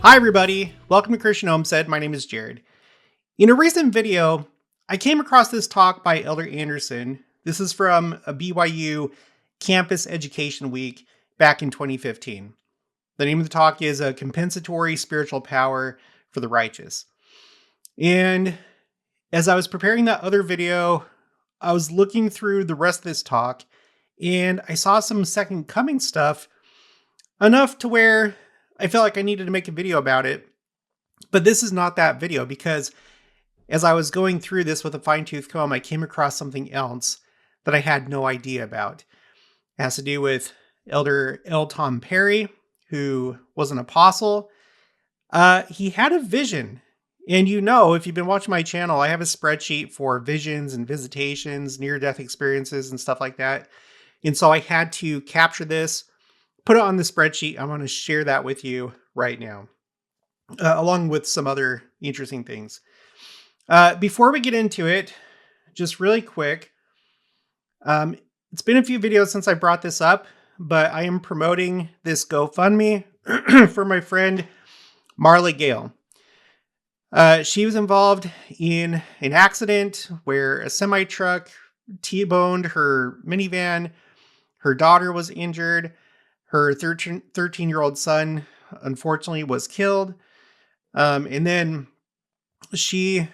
Hi everybody, welcome to Christian Home Said. My name is Jared. In a recent video, I came across this talk by Elder Andersen. This is from a BYU Campus Education Week back in 2015. The name of the talk is a Compensatory Spiritual Power for the Righteous. And as I was preparing that other video, I was looking through the rest of this talk and I saw some Second Coming stuff, enough to where I felt like I needed to make a video about it. But this is not that video, because as I was going through this with a fine-tooth comb, I came across something else that I had no idea about. It has to do with Elder L. Tom Perry, who was an apostle. He had a vision. And if you've been watching my channel, I have a spreadsheet for visions and visitations, near-death experiences, and stuff like that. And so I had to capture this, put it on the spreadsheet. I'm going to share that with you right now, along with some other interesting things. Before we get into it, just really quick, it's been a few videos since I brought this up, but I am promoting this GoFundMe for my friend Marla Gale. She was involved in an accident where a semi-truck T-boned her minivan. Her daughter was injured. Her 13-year-old son, unfortunately, was killed. And then she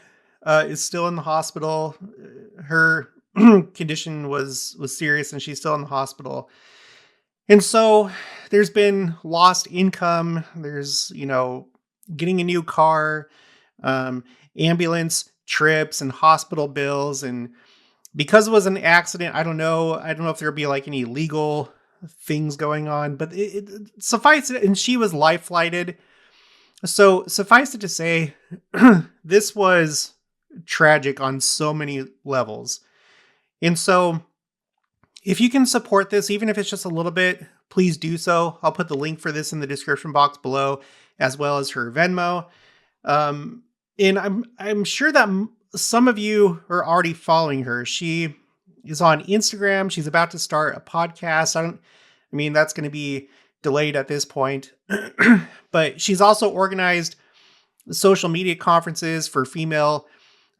is still in the hospital. Her condition was serious, and she's still in the hospital. And so there's been lost income. There's, getting a new car, ambulance trips, and hospital bills. And because it was an accident, I don't know if there'll be like any legal things going on, but it suffice it, and she was life flighted. So suffice it to say, this was tragic on so many levels. And so if you can support this, even if it's just a little bit, please do so. I'll put the link for this in the description box below, as well as her Venmo. And I'm sure that some of you are already following her. She is on Instagram. She's about to start a podcast. That's going to be delayed at this point. But she's also organized social media conferences for female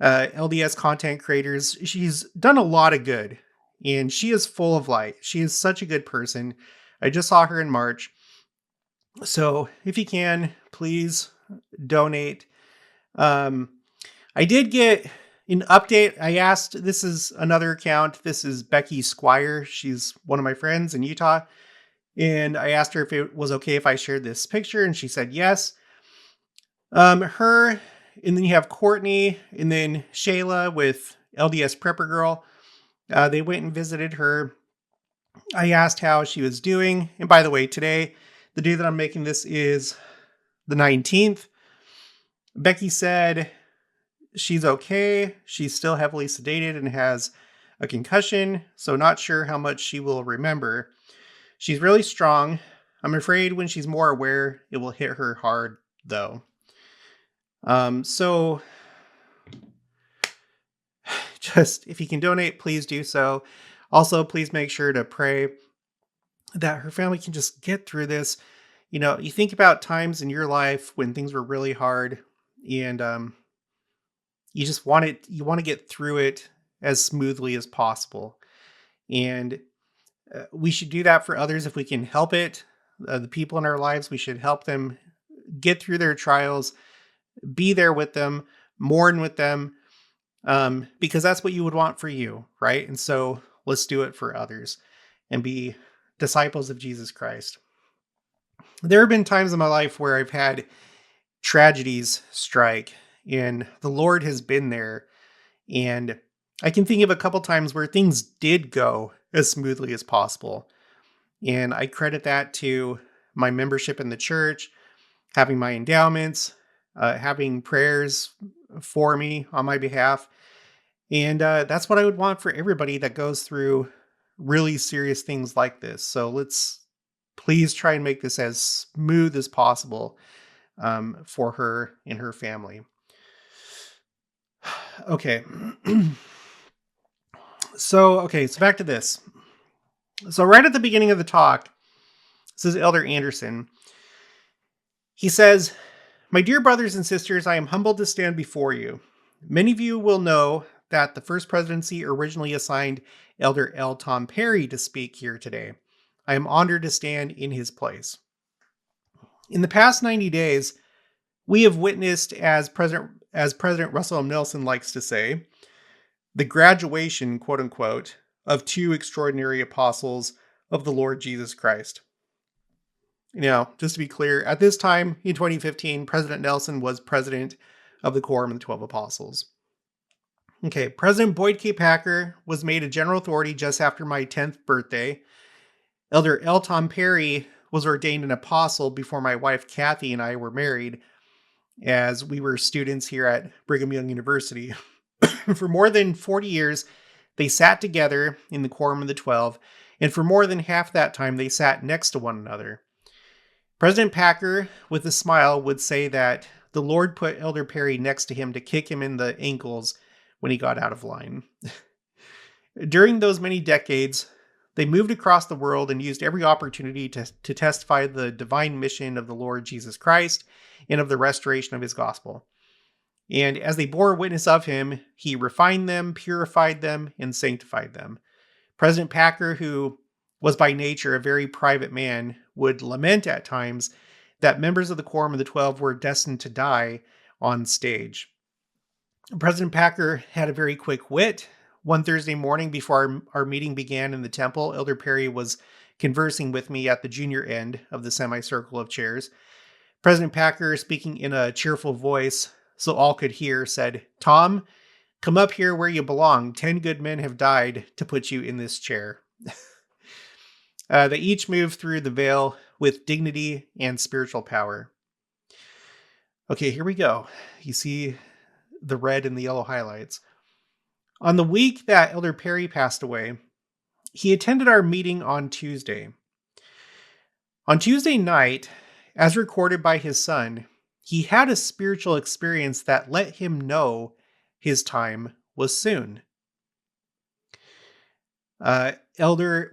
LDS content creators. She's done a lot of good, and she is full of light. She is such a good person. I just saw her in March. So if you can, please donate. I did get an update. I asked, this is another account. This is Becky Squire. She's one of my friends in Utah. And I asked her if it was okay if I shared this picture, and she said yes. Her, and then you have Courtney, and then Shayla with LDS Prepper Girl. They went and visited her. I asked how she was doing. And by the way, today, the day that I'm making this is the 19th. Becky said she's okay. She's still heavily sedated and has a concussion, so not sure how much she will remember. She's really strong. I'm afraid when she's more aware, it will hit her hard, though. So just if you can donate, please do so. Also, please make sure to pray that her family can just get through this. You think about times in your life when things were really hard, and you just want to get through it as smoothly as possible. And we should do that for others if we can help it. The people in our lives, we should help them get through their trials, be there with them, mourn with them, because that's what you would want for you, right? And so let's do it for others and be disciples of Jesus Christ. There have been times in my life where I've had tragedies strike, and the Lord has been there. And I can think of a couple times where things did go as smoothly as possible. And I credit that to my membership in the church, having my endowments, having prayers for me on my behalf. And that's what I would want for everybody that goes through really serious things like this. So let's please try and make this as smooth as possible for her and her family. Okay. So back to this. So right at the beginning of the talk, this is Elder Andersen. He says, My dear brothers and sisters, I am humbled to stand before you. Many of you will know that the first presidency originally assigned Elder L. Tom Perry to speak here today. I am honored to stand in his place. In the past 90 days, we have witnessed, as President Russell M. Nelson likes to say, the graduation, quote unquote, of two extraordinary apostles of the Lord Jesus Christ. Just to be clear, at this time in 2015, President Nelson was president of the Quorum of the 12 Apostles. Okay, President Boyd K. Packer was made a general authority just after my 10th birthday. Elder L. Tom Perry was ordained an apostle before my wife Kathy and I were married, as we were students here at Brigham Young University. For more than 40 years, they sat together in the Quorum of the 12, and for more than half that time, they sat next to one another. President Packer, with a smile, would say that the Lord put Elder Perry next to him to kick him in the ankles when he got out of line. During those many decades, they moved across the world and used every opportunity to testify the divine mission of the Lord Jesus Christ and of the restoration of his gospel. And as they bore witness of him, he refined them, purified them, and sanctified them. President Packer, who was by nature a very private man, would lament at times that members of the Quorum of the 12 were destined to die on stage. President Packer had a very quick wit. One Thursday morning before our meeting began in the temple, Elder Perry was conversing with me at the junior end of the semicircle of chairs. President Packer, speaking in a cheerful voice so all could hear, said, "Tom, come up here where you belong. 10 good men have died to put you in this chair." They each moved through the veil with dignity and spiritual power. Okay, here we go. You see the red and the yellow highlights. On the week that Elder Perry passed away, he attended our meeting on Tuesday. On Tuesday night, as recorded by his son, he had a spiritual experience that let him know his time was soon. With Elder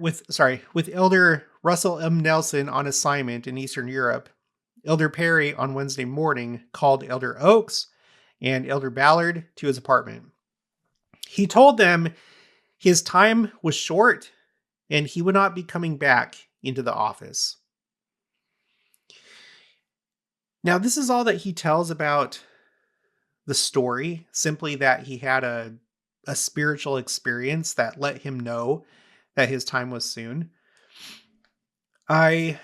Russell M. Nelson on assignment in Eastern Europe, Elder Perry on Wednesday morning called Elder Oaks and Elder Ballard to his apartment. He told them his time was short and he would not be coming back into the office. Now, this is all that he tells about the story, simply that he had a spiritual experience that let him know that his time was soon. When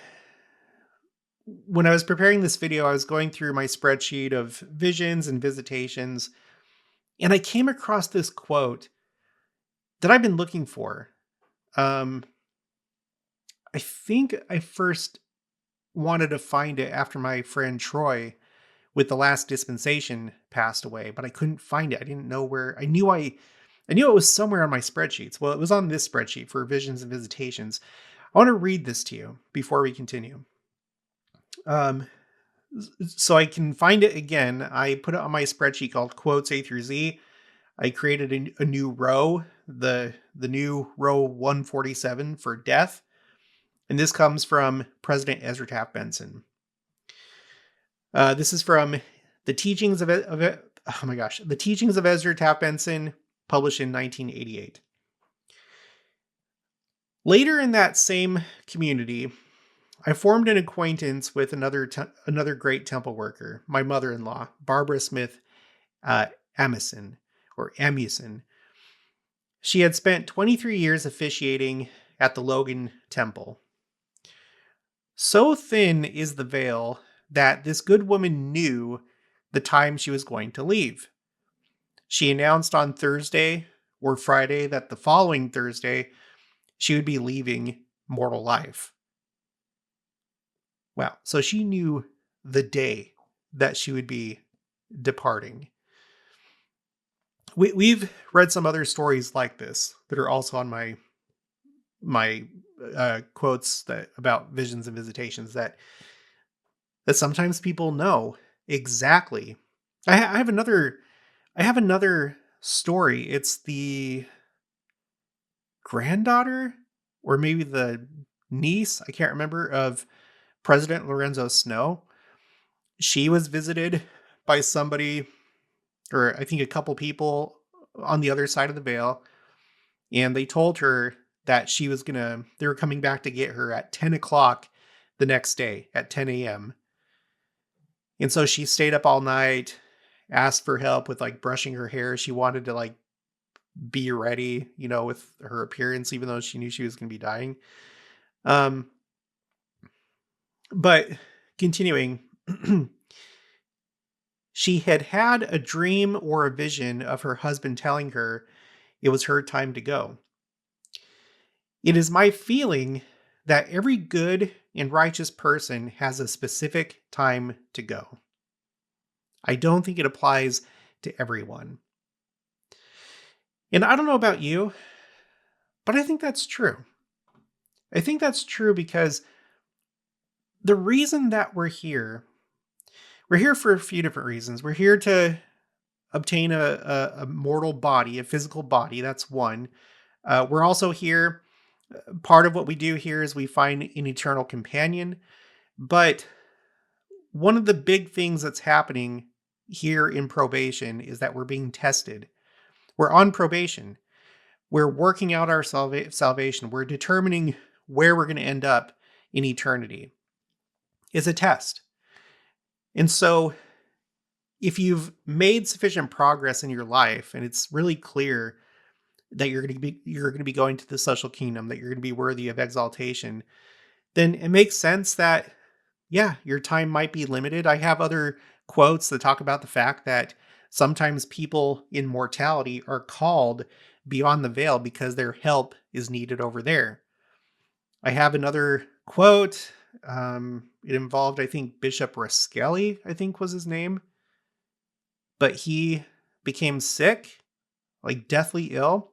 I was preparing this video, I was going through my spreadsheet of visions and visitations, and I came across this quote that I've been looking for. I think I first wanted to find it after my friend Troy with the last dispensation passed away, but I couldn't find it. I didn't know where. I knew it was somewhere on my spreadsheets. Well, it was on this spreadsheet for visions and visitations. I want to read this to you before we continue. So I can find it again. I put it on my spreadsheet called Quotes A through Z. I created a new row, the new row 147 for death. And this comes from President Ezra Taft Benson. This is from the Teachings of the Teachings of Ezra Taft Benson, published in 1988. Later in that same community, I formed an acquaintance with another great temple worker, my mother-in-law, Barbara Smith Amuson. She had spent 23 years officiating at the Logan Temple. So thin is the veil that this good woman knew the time she was going to leave. She announced on Thursday or Friday that the following Thursday she would be leaving mortal life. Wow. So she knew the day that she would be departing. We've read some other stories like this that are also on my quotes about visions and visitations that sometimes people know exactly. I have another story. It's the granddaughter or maybe the niece, I can't remember, of President Lorenzo Snow. She was visited by somebody, or I think a couple people on the other side of the veil, and they told her that they were coming back to get her at 10 o'clock the next day at 10 a.m. And so she stayed up all night, asked for help with like brushing her hair. She wanted to like be ready, with her appearance, even though she knew she was going to be dying. Um, but continuing, she had had a dream or a vision of her husband telling her it was her time to go. It is my feeling that every good and righteous person has a specific time to go. I don't think it applies to everyone. And I don't know about you, but I think that's true. I think that's true because the reason that we're here for a few different reasons. We're here to obtain a mortal body, a physical body. That's one. We're also here. Part of what we do here is we find an eternal companion. But one of the big things that's happening here in probation is that we're being tested. We're on probation. We're working out our salvation. We're determining where we're going to end up in eternity. It's a test. And so if you've made sufficient progress in your life and it's really clear that you're going to be going to the social kingdom, that you're going to be worthy of exaltation, then it makes sense that your time might be limited. I have other quotes that talk about the fact that sometimes people in mortality are called beyond the veil because their help is needed over there. I have another quote. It involved, I think, Bishop Raskelli, I think was his name. But he became sick, like deathly ill.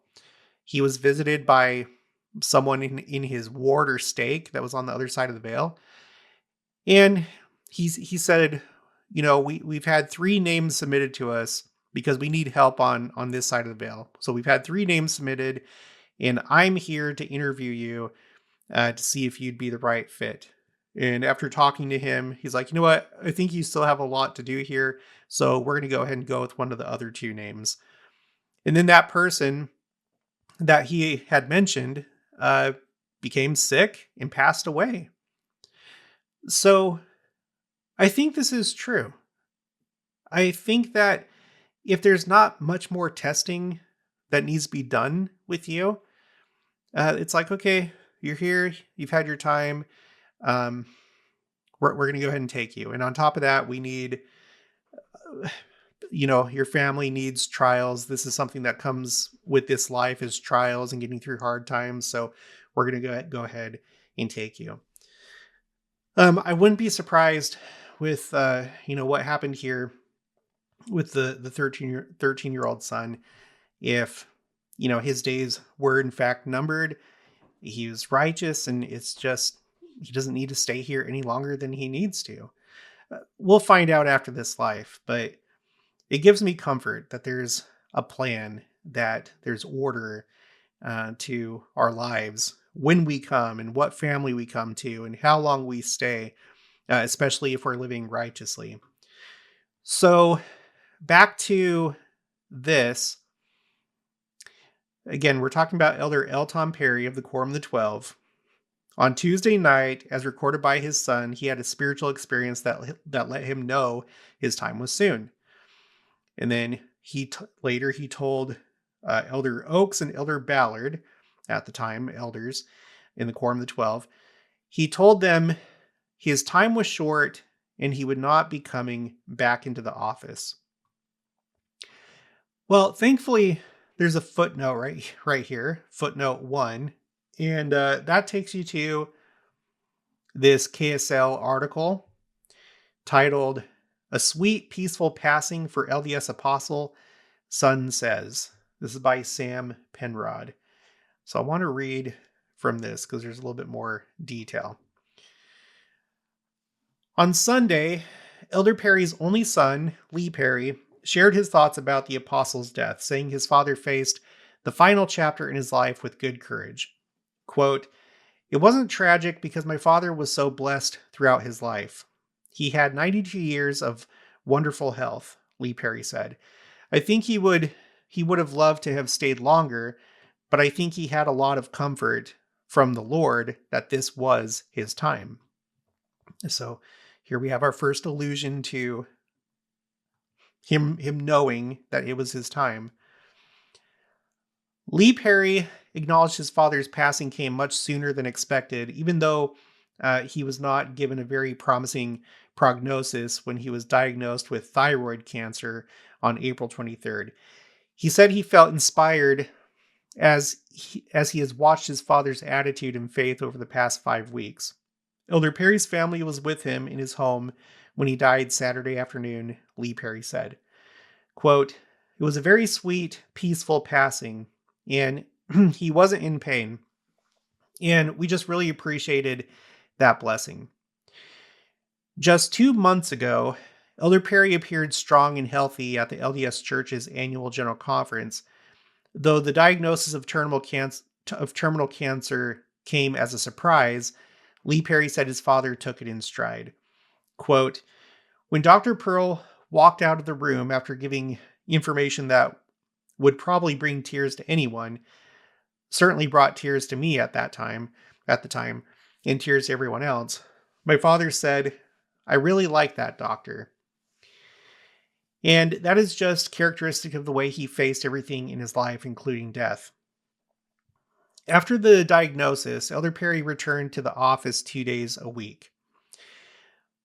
He was visited by someone in his ward or stake that was on the other side of the veil. And he said, we've had 3 names submitted to us because we need help on this side of the veil. So we've had 3 names submitted, and I'm here to interview you to see if you'd be the right fit. And after talking to him, he's like, you know what? I think you still have a lot to do here. So we're going to go ahead and go with one of the other 2 names. And then that person that he had mentioned became sick and passed away. So I think this is true. I think that if there's not much more testing that needs to be done with you, it's like, okay, you're here, you've had your time. We're going to go ahead and take you. And on top of that, we need, your family needs trials. This is something that comes with this life is trials and getting through hard times. So we're going to go ahead and take you. I wouldn't be surprised with, what happened here with the 13-year-old son if, his days were in fact numbered. He was righteous, and it's just, he doesn't need to stay here any longer than he needs to. We'll find out after this life, but it gives me comfort that there's a plan, that there's order to our lives when we come and what family we come to and how long we stay, especially if we're living righteously. So back to this. Again, we're talking about Elder L. Tom Perry of the Quorum of the 12. On Tuesday night, as recorded by his son, he had a spiritual experience that let him know his time was soon. And then later he told Elder Oaks and Elder Ballard, at the time elders in the Quorum of the 12, he told them his time was short and he would not be coming back into the office. Well, thankfully, there's a footnote right here, footnote 1, and that takes you to this KSL article titled "A Sweet Peaceful Passing for LDS Apostle, Son Says." This is by Sam Penrod. So I want to read from this because there's a little bit more detail. On Sunday, Elder Perry's only son, Lee Perry, shared his thoughts about the apostle's death, saying his father faced the final chapter in his life with good courage. Quote, "It wasn't tragic because my father was so blessed throughout his life. He had 92 years of wonderful health, Lee Perry said. I think he would have loved to have stayed longer, but I think he had a lot of comfort from the Lord that this was his time. So here we have our first allusion to him knowing that it was his time. Lee Perry acknowledged his father's passing came much sooner than expected, even though he was not given a very promising prognosis when he was diagnosed with thyroid cancer on April 23rd. He said he felt inspired as he has watched his father's attitude and faith over the past 5 weeks. Elder Perry's family was with him in his home when he died Saturday afternoon, Lee Perry said. Quote, "It was a very sweet, peaceful passing, and he wasn't in pain. And we just really appreciated that blessing." Just 2 months ago, Elder Perry appeared strong and healthy at the LDS Church's annual general conference, though the diagnosis of terminal cancer came as a surprise. Lee Perry said his father took it in stride. Quote, "When Dr. Pearl walked out of the room after giving information that would probably bring tears to anyone, certainly brought tears to me at the time, and tears to everyone else. My father said, 'I really like that doctor.'" And that is just characteristic of the way he faced everything in his life, including death. After the diagnosis, Elder Perry returned to the office 2 days a week.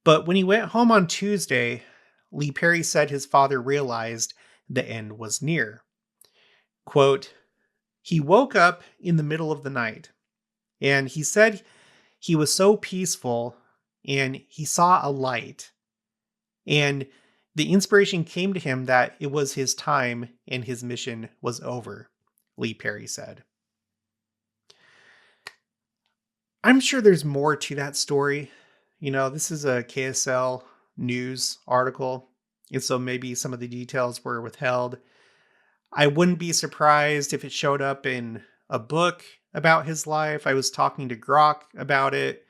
But when he went home on Tuesday, Lee Perry said his father realized the end was near. Quote, "He woke up in the middle of the night, and he said he was so peaceful, and he saw a light, and the inspiration came to him that it was his time and his mission was over," Lee Perry said. I'm sure there's more to that story. This is a KSL news article, and so maybe some of the details were withheld. I wouldn't be surprised if it showed up in a book about his life. I was talking to Grok about it,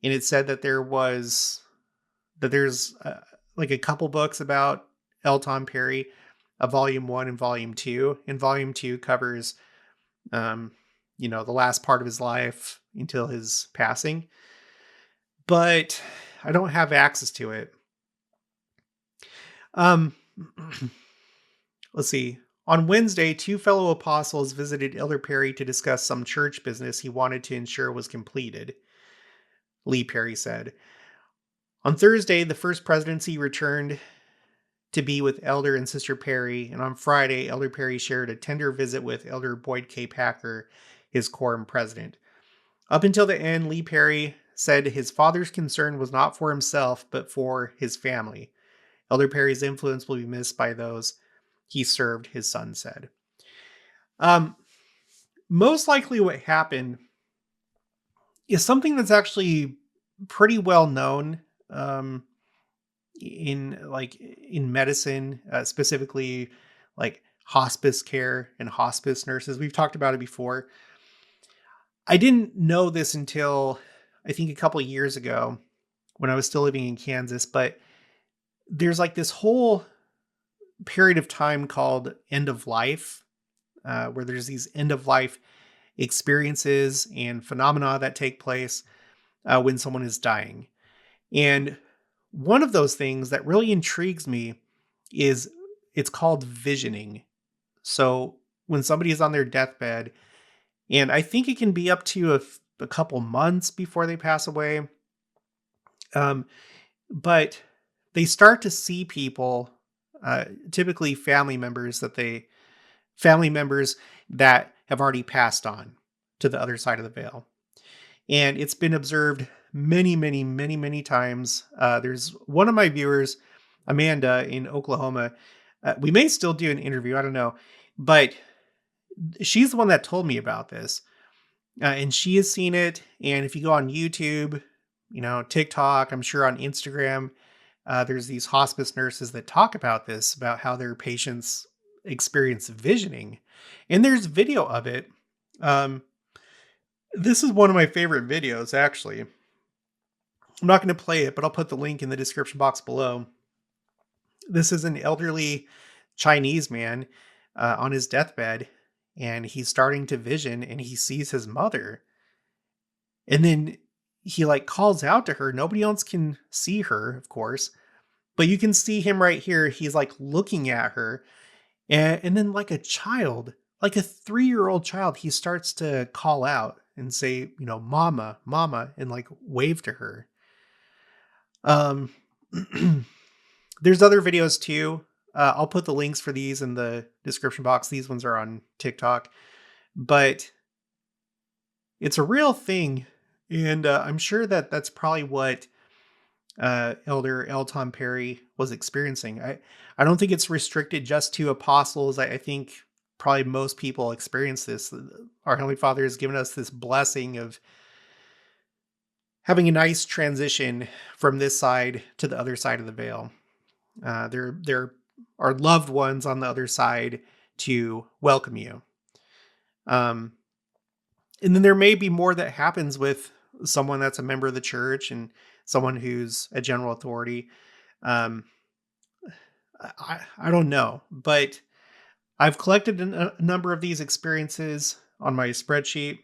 and it said that there's like a couple books about Elton Perry, a volume 1 and volume 2. And volume 2 covers the last part of his life until his passing. But I don't have access to it. Let's see. On Wednesday, 2 fellow apostles visited Elder Perry to discuss some church business he wanted to ensure was completed, Lee Perry said. On Thursday, the First Presidency returned to be with Elder and Sister Perry, and on Friday, Elder Perry shared a tender visit with Elder Boyd K. Packer, his Quorum president. Up until the end, Lee Perry said his father's concern was not for himself, but for his family. Elder Perry's influence will be missed by those he served, his son said. Most likely what happened is something that's actually pretty well known in medicine, specifically like hospice care and hospice nurses. We've talked about it before. I didn't know this until I think a couple of years ago when I was still living in Kansas, but there's like this whole period of time called end of life, where there's these end of life experiences and phenomena that take place when someone is dying. And one of those things that really intrigues me is it's called visioning. So when somebody is on their deathbed, and I think it can be up to a couple months before they pass away, but they start to see people, typically family members that have already passed on to the other side of the veil. And it's been observed many, many, many, many times. There's one of my viewers, Amanda in Oklahoma. We may still do an interview. I don't know. But she's the one that told me about this. And she has seen it. And if you go on YouTube, TikTok, I'm sure on Instagram, there's these hospice nurses that talk about this, about how their patients experience visioning. And there's video of it. This is one of my favorite videos, actually. I'm not going to play it, but I'll put the link in the description box below. This is an elderly Chinese man on his deathbed, and he's starting to vision, and he sees his mother. And then he like calls out to her. Nobody else can see her, of course, but you can see him right here. He's like looking at her. And then, like a child, like a 3-year-old child, he starts to call out and say, mama, mama, and like wave to her. Um, there's other videos too. I'll put the links for these in the description box. These ones are on TikTok, but it's a real thing. And I'm sure that that's probably what Elder L. Tom Perry was experiencing. I don't think it's restricted just to apostles. I think probably most people experience this. Our Heavenly Father has given us this blessing of having a nice transition from this side to the other side of the veil. There are loved ones on the other side to welcome you. And then there may be more that happens with someone that's a member of the church and someone who's a general authority. Um, I don't know, but I've collected a number of these experiences on my spreadsheet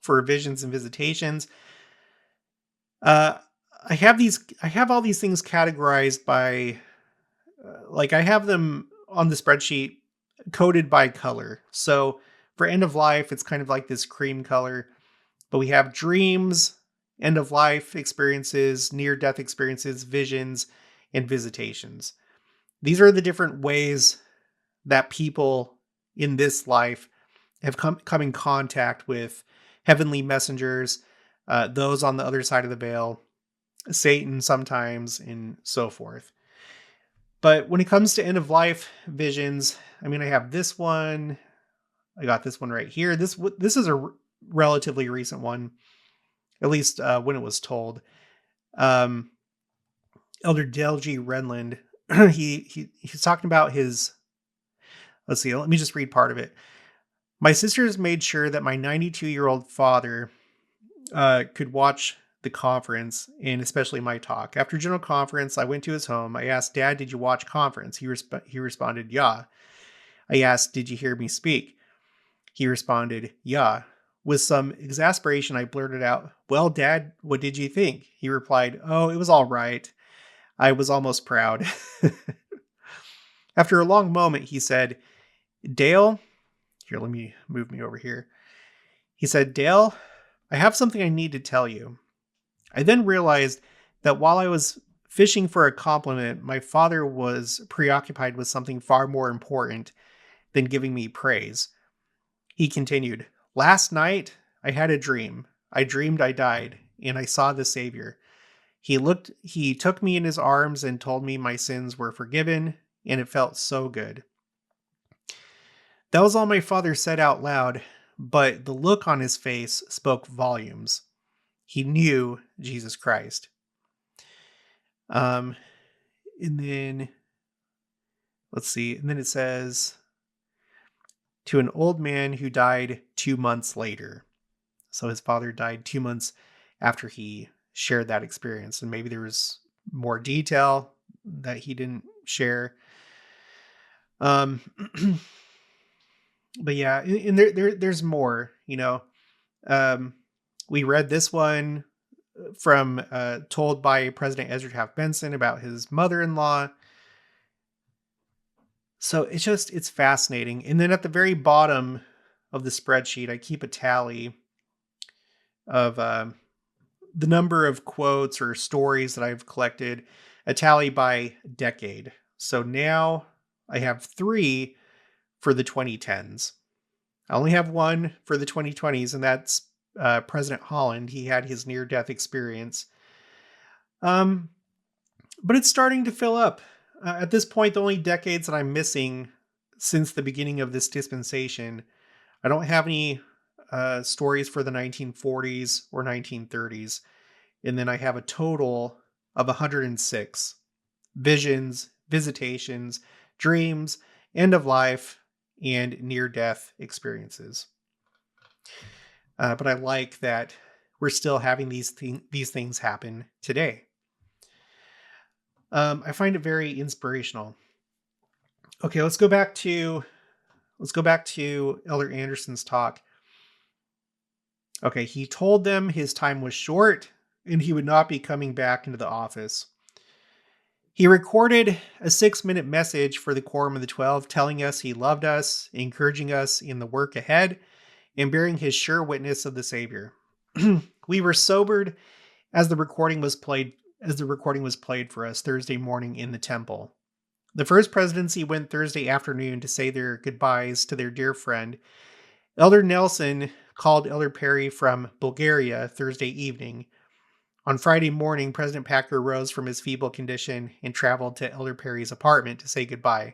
for visions and visitations. Uh, I have all these things categorized by, I have them on the spreadsheet coded by color. So for end of life, it's kind of like this cream color, but we have dreams, end of life experiences, near death experiences, visions, and visitations. These are the different ways that people in this life have come in contact with heavenly messengers, those on the other side of the veil, Satan sometimes, and so forth. But when it comes to end of life visions, I mean, I have this one. I got this one right here. This is a relatively recent one, at least when it was told. Um, Elder Dale G. Renland, he's talking about his. Let's see. Let me just read part of it. My sisters made sure that my 92-year-old father could watch the conference, and especially my talk. After general conference, I went to his home. I asked, Dad, did you watch conference? He responded, yeah. I asked, did you hear me speak? He responded, yeah. With some exasperation, I blurted out, well, Dad, what did you think? He replied, oh, it was all right. I was almost proud. After a long moment, he said, Dale, here, let me move me over here. He said, Dale, I have something I need to tell you. I then realized that while I was fishing for a compliment, my father was preoccupied with something far more important than giving me praise. He continued, last night I had a dream. I dreamed I died, and I saw the Savior. He took me in his arms and told me my sins were forgiven, and it felt so good. That was all my father said out loud, but the look on his face spoke volumes. He knew Jesus Christ. And then, let's see, and then it says, to an old man who died 2 months later. So his father died 2 months after he shared that experience. And maybe there was more detail that he didn't share. But yeah, and there's more, we read this one from told by President Ezra Taft Benson about his mother-in-law. So it's fascinating. And then at the very bottom of the spreadsheet, I keep a tally of the number of quotes or stories that I've collected, a tally by decade. So now I have 3 for the 2010s. I only have 1 for the 2020s, and that's President Holland. He had his near-death experience. But it's starting to fill up. At this point, the only decades that I'm missing since the beginning of this dispensation, I don't have any stories for the 1940s or 1930s. And then I have a total of 106 visions, visitations, dreams, end of life, and near-death experiences. But I like that we're still having these things happen today. I find it very inspirational. Okay, let's go back to Elder Andersen's talk. Okay, he told them his time was short and he would not be coming back into the office. He recorded a 6-minute message for the Quorum of the 12 telling us he loved us, encouraging us in the work ahead, and bearing his sure witness of the Savior. We were sobered as the recording was played for us Thursday morning in the temple. The First Presidency went Thursday afternoon to say their goodbyes to their dear friend. Elder Nelson called Elder Perry from Bulgaria Thursday evening. On Friday morning, President Packer rose from his feeble condition and traveled to Elder Perry's apartment to say goodbye.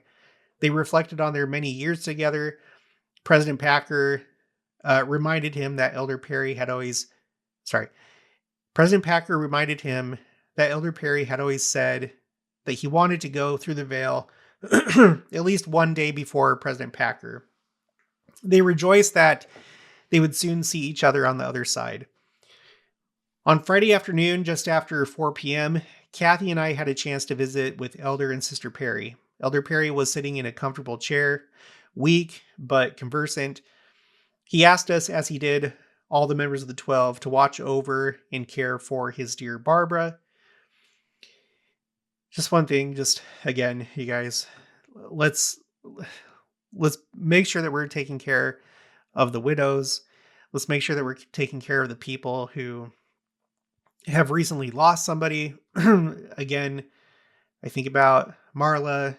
They reflected on their many years together. President Packer reminded him that Elder Perry had always said that he wanted to go through the veil at least one day before President Packer. They rejoiced that they would soon see each other on the other side. On Friday afternoon, just after 4 p.m., Kathy and I had a chance to visit with Elder and Sister Perry. Elder Perry was sitting in a comfortable chair, weak but conversant. He asked us, as he did all the members of the 12, to watch over and care for his dear Barbara. Just one thing, again, you guys, let's make sure that we're taking care of the widows. Let's make sure that we're taking care of the people who have recently lost somebody. Again, I think about Marla.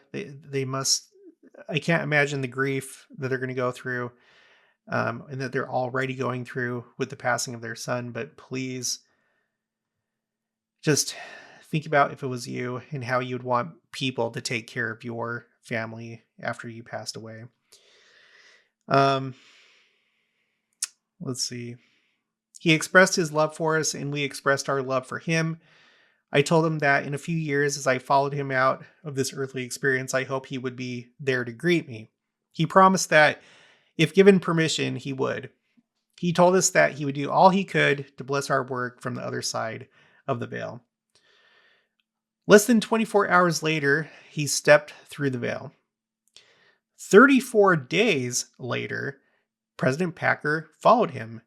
I can't imagine the grief that they're going to go through, and that they're already going through with the passing of their son. But please just think about if it was you and how you'd want people to take care of your family after you passed away. Let's see. He expressed his love for us and we expressed our love for him. I told him that in a few years, as I followed him out of this earthly experience, I hope he would be there to greet me. He promised that if given permission, he would. He told us that he would do all he could to bless our work from the other side of the veil. Less than 24 hours later, he stepped through the veil. 34 days later, President Packer followed him.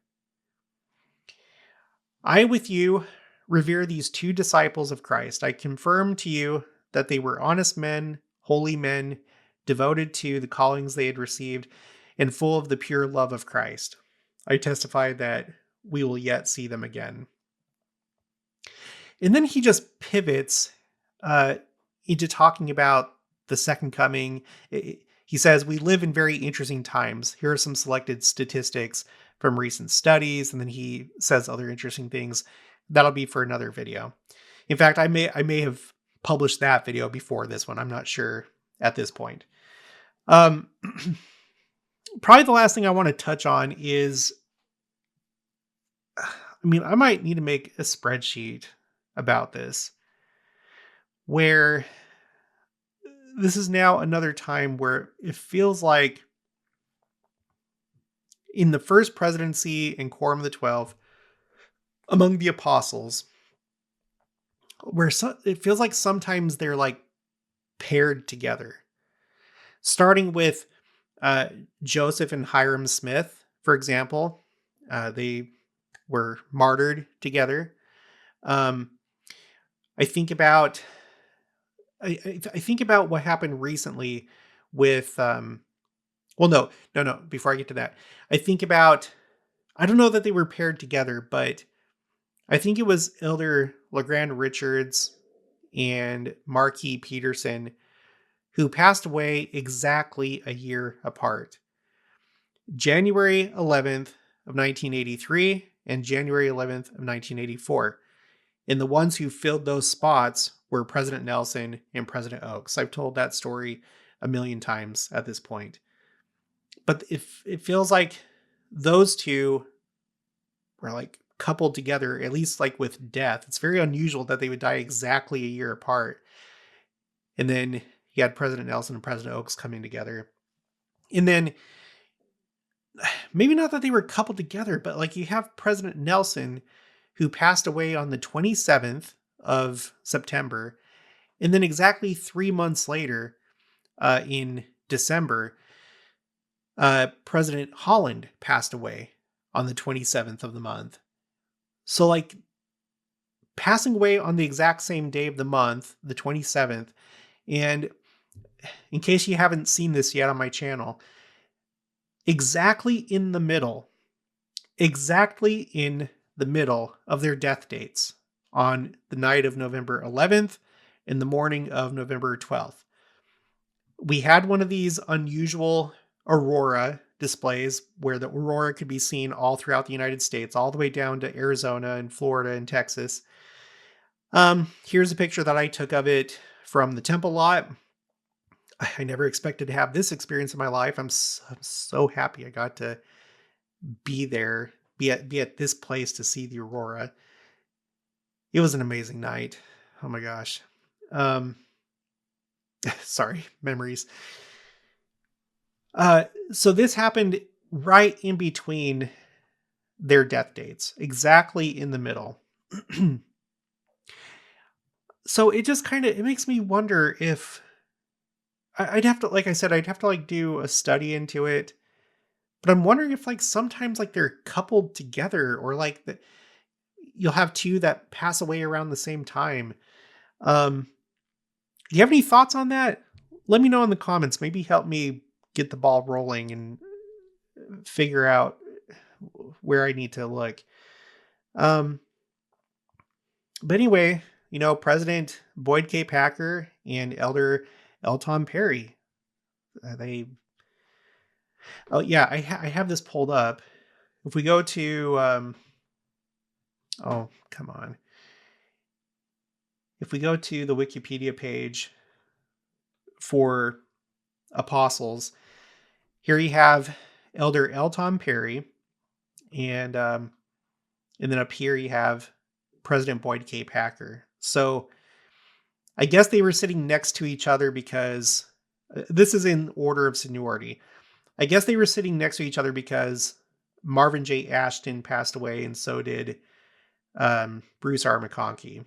I, with you, revere these two disciples of Christ. I confirm to you that they were honest men, holy men, devoted to the callings they had received, and full of the pure love of Christ. I testify that we will yet see them again. And then he just pivots into talking about the second coming. He says, we live in very interesting times. Here are some selected statistics from recent studies. And then he says other interesting things. That'll be for another video. In fact, I may have published that video before this one. I'm not sure at this point. Probably the last thing I want to touch on is, I might need to make a spreadsheet about this, where this is now another time where it feels like in the First Presidency and Quorum of the 12, among the apostles, where it feels like sometimes they're like paired together. Starting with Joseph and Hiram Smith, for example, they were martyred together. I think about what happened recently with no. Before I get to that, I don't know that they were paired together, but I think it was Elder LeGrand Richards and Marquis Peterson who passed away exactly a year apart. January 11th of 1983 and January 11th of 1984. And the ones who filled those spots were President Nelson and President Oaks. I've told that story a million times at this point. But it feels like those two were like coupled together, at least like with death. It's very unusual that they would die exactly a year apart. And then you had President Nelson and President Oaks coming together. And then maybe not that they were coupled together, but like you have President Nelson who passed away on the 27th of September. And then exactly 3 months later, in December, President Holland passed away on the 27th of the month. So, like, passing away on the exact same day of the month, the 27th. And in case you haven't seen this yet on my channel, exactly in the middle of their death dates on the night of November 11th and the morning of November 12th. We had one of these unusual aurora displays where the aurora could be seen all throughout the United States, all the way down to Arizona and Florida and Texas. Here's a picture that I took of it from the Temple lot. I never expected to have this experience in my life. I'm so happy I got to be there, be at this place to see the aurora. It was an amazing night. Oh my gosh. Sorry, memories. So this happened right in between their death dates, exactly in the middle. So it just it makes me wonder if I'd have to, like I said, I'd have to like do a study into it. But I'm wondering if like sometimes like they're coupled together, or like you'll have two that pass away around the same time. Do you have any thoughts on that? Let me know in the comments. Maybe help me get the ball rolling and figure out where I need to look. But anyway, President Boyd K. Packer and Elder L. Tom Perry, I have this pulled up. If we go to, if we go to the Wikipedia page for apostles, here you have Elder L. Tom Perry, and then up here you have President Boyd K. Packer. So I guess they were sitting next to each other because this is in order of seniority. I guess they were sitting next to each other because Marvin J. Ashton passed away, and so did Bruce R. McConkie.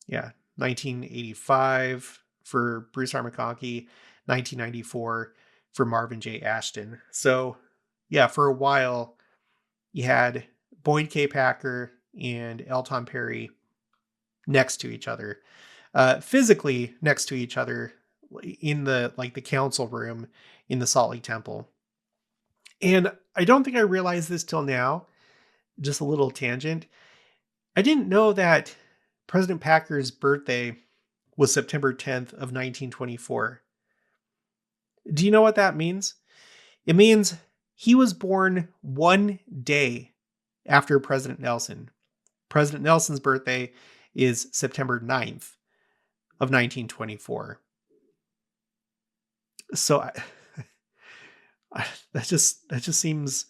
Yeah, 1985 for Bruce R. McConkie, 1994 for Marvin J. Ashton. So, yeah, for a while, you had Boyd K. Packer and L. Tom Perry next to each other, physically next to each other in the council room in the Salt Lake Temple. And I don't think I realized this till now. Just a little tangent. I didn't know that President Packer's birthday was September 10th of 1924. Do you know what that means? It means he was born one day after President Nelson. President Nelson's birthday is September 9th of 1924. So that just seems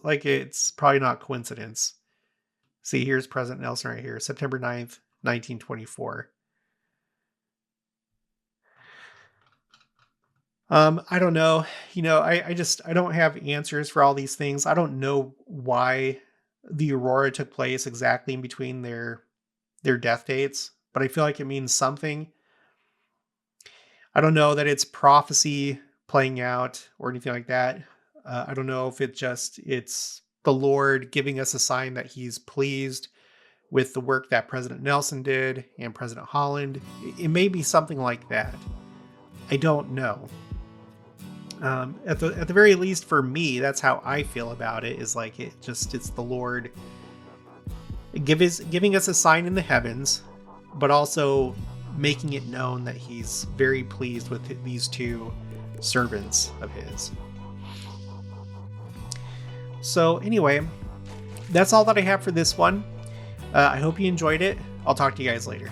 like it's probably not coincidence. See, here's President Nelson right here, September 9th, 1924. I don't know. I don't have answers for all these things. I don't know why the aurora took place exactly in between their death dates, but I feel like it means something. I don't know that it's prophecy playing out or anything like that. I don't know if it's the Lord giving us a sign that he's pleased with the work that President Nelson did and President Holland. It may be something like that. I don't know. At the very least, for me, that's how I feel about it. Is like it's the Lord giving us a sign in the heavens, but also making it known that he's very pleased with these two servants of his. So anyway, that's all that I have for this one. I hope you enjoyed it. I'll talk to you guys later.